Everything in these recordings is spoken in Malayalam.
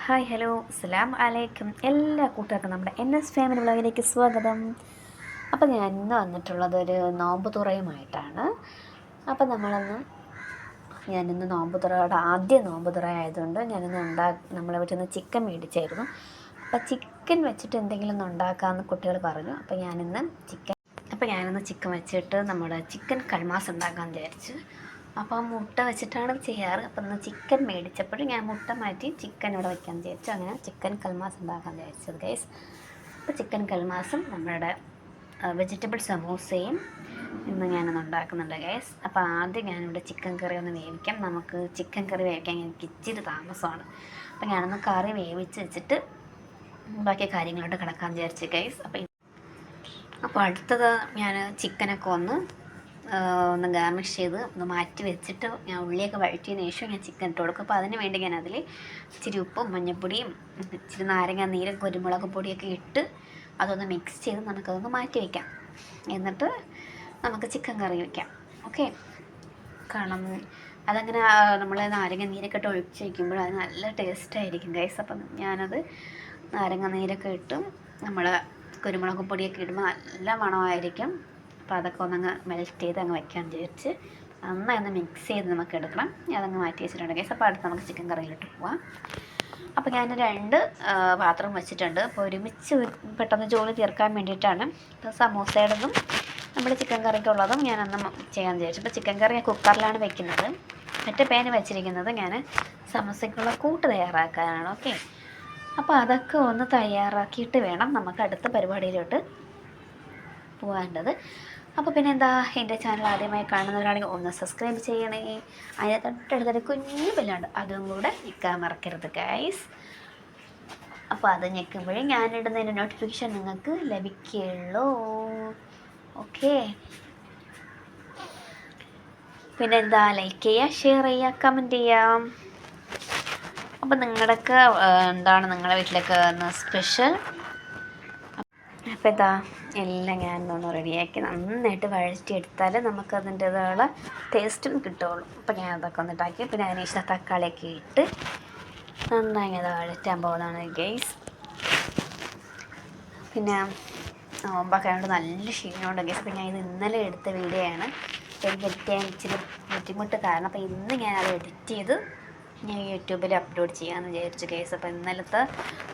ഹായ് ഹലോ അസ്സലാമു അലൈക്കും എല്ലാ കൂട്ടുകാർക്കും നമ്മുടെ NS ഫാമിലി വ്ളോഗിലേക്ക് സ്വാഗതം. അപ്പോൾ ഞാൻ ഇന്ന് വന്നിട്ടുള്ളത് ഒരു നോമ്പ് തുറയുമായിട്ടാണ്. അപ്പോൾ ഞാനിന്ന് നോമ്പ് തുറയുടെ ആദ്യ നോമ്പ് തുറ ആയതുകൊണ്ട് നമ്മളെ വീട്ടിൽ നിന്ന് ചിക്കൻ മേടിച്ചായിരുന്നു. അപ്പോൾ ചിക്കൻ വെച്ചിട്ട് എന്തെങ്കിലും ഒന്ന് ഉണ്ടാക്കാമെന്ന് കുട്ടികൾ പറഞ്ഞു. അപ്പോൾ ഞാനിന്ന് ചിക്കൻ വെച്ചിട്ട് നമ്മുടെ ചിക്കൻ കൽമാസ് ഉണ്ടാക്കാൻ വിചാരിച്ചു. അപ്പോൾ മുട്ട വെച്ചിട്ടാണ് ചെയ്യാറ്. അപ്പം ഇന്ന് ചിക്കൻ മേടിച്ചപ്പോൾ ഞാൻ മുട്ട മാറ്റി ചിക്കൻ ഇവിടെ വയ്ക്കാൻ വിചാരിച്ചു. അങ്ങനെ ചിക്കൻ കൽമാസ് ഉണ്ടാക്കാൻ വിചാരിച്ചത് ഗൈസ്. അപ്പോൾ ചിക്കൻ കൽമാസും നമ്മുടെ വെജിറ്റബിൾ സമൂസയും ഇന്ന് ഞാനൊന്ന് ഉണ്ടാക്കുന്നുണ്ട് ഗൈസ്. അപ്പോൾ ആദ്യം ഞാനിവിടെ ചിക്കൻ കറി ഒന്ന് വേവിക്കാം. നമുക്ക് ചിക്കൻ കറി വേവിക്കാൻ എനിക്ക് ഇച്ചിരി താമസമാണ്. അപ്പോൾ ഞാനൊന്ന് കറി വേവിച്ച് വെച്ചിട്ട് ബാക്കി കാര്യങ്ങളോട്ട് കിടക്കാൻ വിചാരിച്ചു ഗൈസ്. അപ്പോൾ അടുത്തത് ഞാൻ ചിക്കനൊക്കെ ഒന്ന് ഗാർണിഷ് ചെയ്ത് ഒന്ന് മാറ്റി വെച്ചിട്ട് ഞാൻ ഉള്ളിയൊക്കെ വഴറ്റിയതിന് ശേഷം ഞാൻ ചിക്കൻ ഇട്ട് കൊടുക്കും. അപ്പോൾ അതിന് വേണ്ടി ഞാൻ അതിൽ ഇച്ചിരി ഉപ്പും മഞ്ഞൾപ്പൊടിയും ഇച്ചിരി നാരങ്ങ നീരും കുരുമുളക് പൊടിയൊക്കെ ഇട്ട് അതൊന്ന് മിക്സ് ചെയ്ത് നമുക്കതൊന്ന് മാറ്റി വയ്ക്കാം. എന്നിട്ട് നമുക്ക് ചിക്കൻ കറി വയ്ക്കാം. ഓക്കെ, കാരണം അതങ്ങനെ നമ്മൾ നാരങ്ങ നീരൊക്കെ ഇട്ട് ഒഴിച്ച് വയ്ക്കുമ്പോൾ അത് നല്ല ടേസ്റ്റായിരിക്കും ഗൈസ്. അപ്പം ഞാനത് നാരങ്ങ നീരൊക്കെ ഇട്ടും നമ്മൾ കുരുമുളക് പൊടിയൊക്കെ ഇടുമ്പോൾ നല്ല മണമായിരിക്കും. അപ്പോൾ അതൊക്കെ ഒന്നങ്ങ് മെൽറ്റ് ചെയ്ത് അങ്ങ് വയ്ക്കാൻ വിചാരിച്ച് നന്നായി ഒന്ന് മിക്സ് ചെയ്ത് നമുക്ക് എടുക്കണം. അതങ്ങ് മാറ്റി വെച്ചിട്ടുണ്ട് ഗൈസ്. അപ്പോൾ അടുത്ത് നമുക്ക് ചിക്കൻ കറിയിലിട്ട് പോവാം. അപ്പോൾ ഞാൻ 2 പാത്രം വെച്ചിട്ടുണ്ട്. അപ്പോൾ ഒരുമിച്ച് പെട്ടെന്ന് ജോലി തീർക്കാൻ വേണ്ടിയിട്ടാണ്. ഇപ്പോൾ സമൂസയുടേതും നമ്മുടെ ചിക്കൻ കറിക്കുള്ളതും ഞാനൊന്ന് ചെയ്യാൻ വിചാരിച്ചു. അപ്പോൾ ചിക്കൻ കറി ഞാൻ കുക്കറിലാണ് വെക്കുന്നത്. മറ്റേ പാന് വെച്ചിരിക്കുന്നത് ഞാൻ സമൂസയ്ക്കുള്ള കൂട്ട് തയ്യാറാക്കാനാണ്. ഓക്കെ, അപ്പോൾ അതൊക്കെ ഒന്ന് തയ്യാറാക്കിയിട്ട് വേണം നമുക്ക് അടുത്ത പരിപാടിയിലോട്ട് പോകേണ്ടത്. അപ്പോൾ പിന്നെ എന്താ, എൻ്റെ ചാനൽ ആദ്യമായി കാണുന്നവരാണെങ്കിൽ ഒന്ന് സബ്സ്ക്രൈബ് ചെയ്യണേ. അതിന് തൊട്ടടുത്തൊരു കുഞ്ഞു ബെല്ലുണ്ട്, അതും കൂടെ ഞെക്കാൻ മറക്കരുത് ഗൈസ്. അപ്പോൾ അത് ഞെക്കുമ്പോഴേ ഞാനിടുന്നതിൻ്റെ നോട്ടിഫിക്കേഷൻ നിങ്ങൾക്ക് ലഭിക്കുള്ളൂ. ഓക്കെ, പിന്നെ എന്താ, ലൈക്ക് ചെയ്യുക, ഷെയർ ചെയ്യുക, കമൻറ്റ് ചെയ്യാം. അപ്പോൾ നിങ്ങളുടെയൊക്കെ എന്താണ് നിങ്ങളുടെ വീട്ടിലൊക്കെ സ്പെഷ്യൽ? അപ്പോൾ ഇതാ എല്ലാം ഞാൻ ഒന്ന് റെഡിയാക്കി നന്നായിട്ട് വഴറ്റിയെടുത്താൽ നമുക്കതിൻ്റേതായുള്ള ടേസ്റ്റും കിട്ടുള്ളൂ. അപ്പോൾ ഞാൻ അതൊക്കെ ഒന്നിട്ടാക്കി. പിന്നെ അതിന് ശേഷം തക്കാളിയൊക്കെ ഇട്ട് നന്നായി അത് വഴറ്റാൻ പോകുന്നതാണ് ഗൈസ്. പിന്നെ നോമ്പൊക്കെ ആയതുകൊണ്ട് നല്ല ക്ഷീണമുണ്ട് ഗൈസ്. അപ്പോൾ ഞാൻ ഇത് ഇന്നലെ എടുത്ത വീഡിയോ ആണ്. എനിക്ക് എഡിറ്റ് ചെയ്യാൻ ഇച്ചിരി ബുദ്ധിമുട്ട് കാരണം അപ്പോൾ ഇന്ന് ഞാനത് എഡിറ്റ് ചെയ്ത് ഞാൻ യൂട്യൂബിൽ അപ്ലോഡ് ചെയ്യാമെന്ന് വിചാരിച്ചു ഗൈസ്. അപ്പോൾ ഇന്നലത്തെ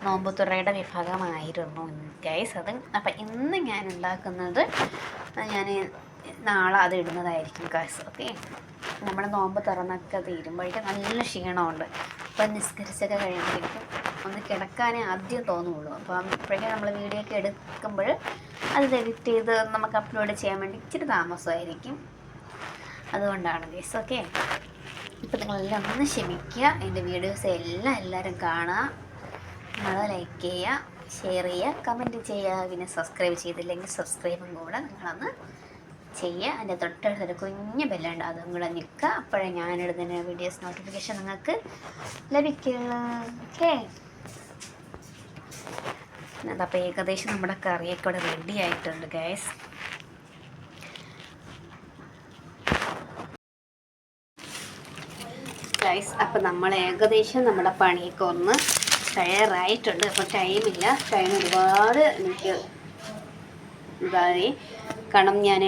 നോമ്പ് തുറയുടെ വിഭാഗമായിരുന്നു ഗൈസ് അത്. അപ്പം ഇന്ന് ഞാൻ ഉണ്ടാക്കുന്നത് ഞാൻ നാളെ അത് ഇടുന്നതായിരിക്കും ഗൈസ്. ഓക്കെ, നമ്മൾ നോമ്പ് തുറന്നൊക്കെ തീരുമ്പോഴേക്കും നല്ല ക്ഷീണമുണ്ട്. അപ്പം നിസ്കരിച്ചൊക്കെ കഴിയുമ്പോഴേക്കും ഒന്ന് കിടക്കാനേ ആദ്യം തോന്നുള്ളൂ. അപ്പം അപ്പോഴേക്കും നമ്മൾ വീഡിയോ ഒക്കെ എടുക്കുമ്പോൾ അത് എഡിറ്റ് ചെയ്ത് നമുക്ക് അപ്ലോഡ് ചെയ്യാൻ വേണ്ടി ഇച്ചിരി താമസമായിരിക്കും. അതുകൊണ്ടാണ് ഗൈസ്. ഓക്കെ, ഇപ്പോൾ നിങ്ങളെല്ലാം ഒന്ന് ക്ഷമിക്കുക. എൻ്റെ വീഡിയോസ് എല്ലാവരും കാണുക, നിങ്ങൾ ലൈക്ക് ചെയ്യുക, ഷെയർ ചെയ്യുക, കമൻറ്റ് ചെയ്യുക. പിന്നെ സബ്സ്ക്രൈബ് ചെയ്തില്ലെങ്കിൽ സബ്സ്ക്രൈബും കൂടെ നിങ്ങളൊന്ന് ചെയ്യുക. അതിൻ്റെ തൊട്ടടുത്തൊരു കുഞ്ഞ് ബെല്ലുണ്ട്, അതും കൂടെ നിൽക്കുക. അപ്പോഴേ ഞാനിടുന്ന വീഡിയോസ് നോട്ടിഫിക്കേഷൻ നിങ്ങൾക്ക് ലഭിക്കുക. ഓക്കെ, അതപ്പോൾ ഏകദേശം നമ്മുടെ കറിയൊക്കെ ഇവിടെ റെഡി ആയിട്ടുണ്ട് ഗൈസ്. അപ്പോൾ നമ്മൾ ഏകദേശം നമ്മുടെ പണിയൊക്കെ ഒന്ന് തയ്യാറായിട്ടുണ്ട്. അപ്പോൾ ടൈം ഒരുപാട് എനിക്ക് ഇതായി. കാരണം ഞാൻ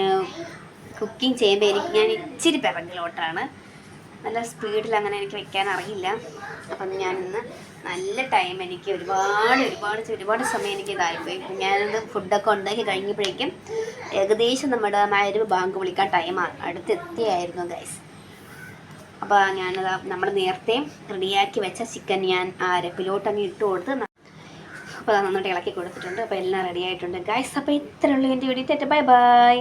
കുക്കിംഗ് ചെയ്യുമ്പോൾ ഞാൻ ഇച്ചിരി പിറകിലോട്ടാണ്. നല്ല സ്പീഡിൽ അങ്ങനെ എനിക്ക് വെക്കാൻ അറിയില്ല. അപ്പം ഞാനിന്ന് നല്ല ടൈം എനിക്ക് ഒരുപാട് സമയം എനിക്ക് ഇതായിപ്പോയി. ഞാനത് ഫുഡൊക്കെ ഉണ്ടാക്കി കഴിഞ്ഞപ്പോഴേക്കും ഏകദേശം നമ്മുടെ മഗ്‌രിബ് ബാങ്ക് വിളിക്കാൻ ടൈം അടുത്തെത്തിയായിരുന്നു ഗൈസ്. അപ്പോൾ ഞാനത് നമ്മൾ നേരത്തെ റെഡിയാക്കി വെച്ച ചിക്കൻ ഞാൻ അരപ്പിലോട്ടങ്ങ് ഇട്ട് കൊടുത്ത് അപ്പോൾ നന്നായിട്ട് ഇളക്കി കൊടുത്തിട്ടുണ്ട്. അപ്പോൾ എല്ലാം റെഡി ആയിട്ടുണ്ട് ഗൈസ്. അപ്പോൾ ഇത്രയുള്ളൂ എൻ്റെ വീഡിയോ. Bye bye.